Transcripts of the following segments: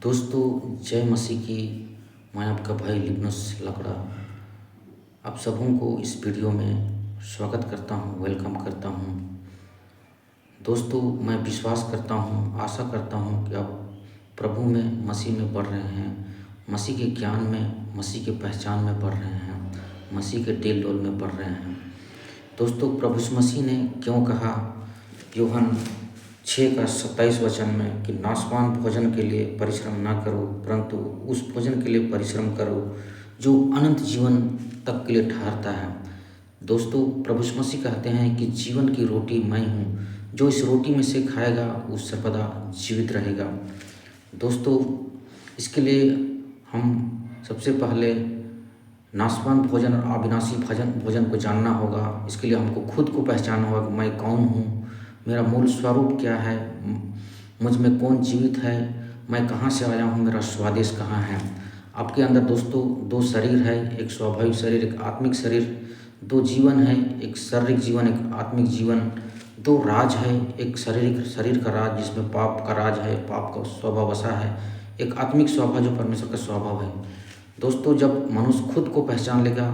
दोस्तों, जय मसीह की। मैं आपका भाई लिबनस लकड़ा आप सबों को इस वीडियो में स्वागत करता हूं, वेलकम करता हूं। दोस्तों, मैं विश्वास करता हूं, आशा करता हूं कि आप प्रभु में, मसीह में बढ़ रहे हैं, मसीह के ज्ञान में, मसीह के पहचान में बढ़ रहे हैं, मसीह के डेल डोल में बढ़ रहे हैं। दोस्तों, प्रभु यीशु मसीह ने क्यों कहा यूहन्ना 6:27 में कि नाशवान भोजन के लिए परिश्रम ना करो, परंतु उस भोजन के लिए परिश्रम करो जो अनंत जीवन तक के लिए ठहरता है। दोस्तों, प्रभु यीशु मसीह कहते हैं कि जीवन की रोटी मैं हूँ, जो इस रोटी में से खाएगा वो सर्वदा जीवित रहेगा। दोस्तों, इसके लिए हम सबसे पहले नाशवान भोजन और अविनाशी भोजन को जानना होगा। इसके लिए हमको खुद को पहचानना होगा कि मैं कौन हूँ, मेरा मूल स्वरूप क्या है, मुझ में कौन जीवित है, मैं कहाँ से आया हूँ, मेरा स्वदेश कहाँ है। आपके अंदर दोस्तों दो शरीर है, एक स्वाभाविक शरीर, एक आत्मिक शरीर। दो जीवन है, एक शारीरिक जीवन, एक आत्मिक जीवन। दो राज है, एक शरीर का राज जिसमें पाप का राज है, पाप का स्वभाव बसा है, एक आत्मिक स्वभाव जो परमेश्वर का स्वभाव है। दोस्तों, जब मनुष्य खुद को पहचान लेगा,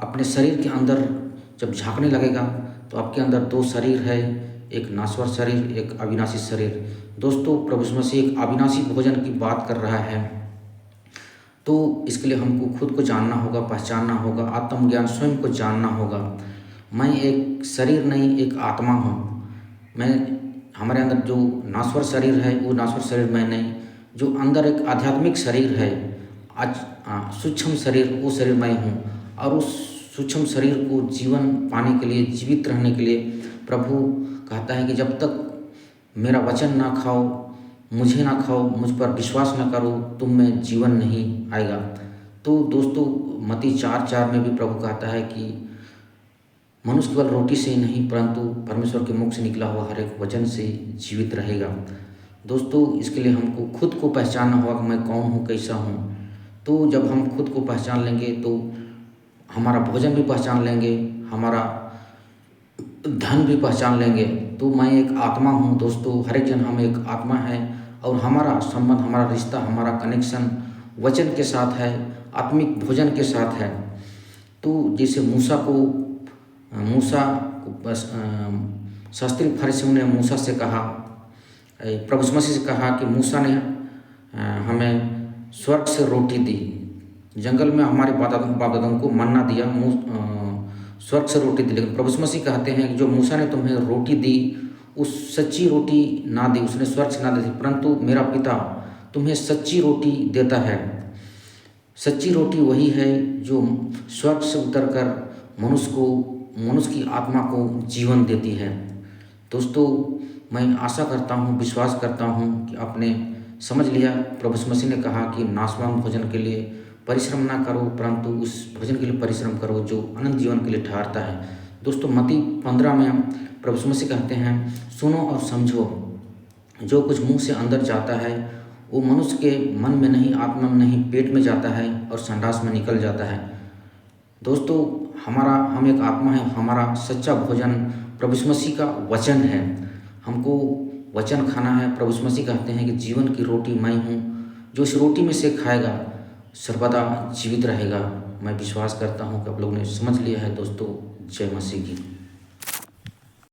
अपने शरीर के अंदर जब झांकने लगेगा तो आपके अंदर दो शरीर है, एक नाश्वर शरीर, एक अविनाशी शरीर। दोस्तों, प्रभु यीशु मसीह एक अविनाशी भोजन की बात कर रहा है, तो इसके लिए हमको खुद को जानना होगा, पहचानना होगा, आत्मज्ञान स्वयं को जानना होगा। मैं एक शरीर नहीं, एक आत्मा हूँ। हमारे अंदर जो नाश्वर शरीर है वो नाश्वर शरीर मैं नहीं, जो अंदर एक आध्यात्मिक शरीर है, आज सूक्ष्म शरीर, वो शरीर मैं हूँ। और उस सूक्ष्म शरीर को जीवन पाने के लिए, जीवित रहने के लिए प्रभु कहता है कि जब तक मेरा वचन ना खाओ, मुझे ना खाओ, मुझ पर विश्वास ना करो, तुम में जीवन नहीं आएगा। तो दोस्तों, मत्ती 4:4 में भी प्रभु कहता है कि मनुष्य केवल रोटी से ही नहीं परंतु परमेश्वर के मुख से निकला हुआ हर एक वचन से जीवित रहेगा। दोस्तों, इसके लिए हमको खुद को पहचानना होगा कि मैं कौन हूँ, कैसा हूँ। तो जब हम खुद को पहचान लेंगे तो हमारा भोजन भी पहचान लेंगे, हमारा धन भी पहचान लेंगे। तो मैं एक आत्मा हूँ। दोस्तों, हर एक जन हम एक आत्मा है और हमारा संबंध, हमारा रिश्ता, हमारा कनेक्शन वचन के साथ है, आत्मिक भोजन के साथ है। तो जैसे शास्त्री फरीसियों ने मूसा से कहा, प्रभु यीशु मसीह से कहा कि मूसा ने हमें स्वर्ग से रोटी दी, जंगल में हमारे बाप दादाओं को मन्ना दिया, स्वर्ग से रोटी दी। लेकिन प्रभु यीशु मसीह कहते हैं कि जो मूसा ने तुम्हें रोटी दी, उस सच्ची रोटी ना दी, उसने स्वर्ग से ना दी, परंतु मेरा पिता तुम्हें सच्ची रोटी देता है। सच्ची रोटी वही है जो स्वर्ग से उतरकर मनुष्य की आत्मा को जीवन देती है। दोस्तों, मैं आशा करता हूँ, विश्वास करता हूँ कि आपने समझ लिया। प्रभु यीशु मसीह ने कहा कि नाशवान भोजन के लिए परिश्रम ना करो, परंतु उस भोजन के लिए परिश्रम करो जो अनंत जीवन के लिए ठहरता है। दोस्तों, मत्ती 15 में प्रभु यीशु मसीह कहते हैं, सुनो और समझो, जो कुछ मुंह से अंदर जाता है वो मनुष्य के मन में नहीं, आत्मा में नहीं, पेट में जाता है और संडास में निकल जाता है। दोस्तों, हम एक आत्मा है, हमारा सच्चा भोजन प्रभु यीशु मसीह का वचन है। हमको वचन खाना है। प्रभु यीशु मसीह कहते हैं कि जीवन की रोटी मैं हूँ, जो इस रोटी में से खाएगा सर्वदा जीवित रहेगा। मैं विश्वास करता हूँ कि आप लोगों ने समझ लिया है। दोस्तों, जय मसीह की।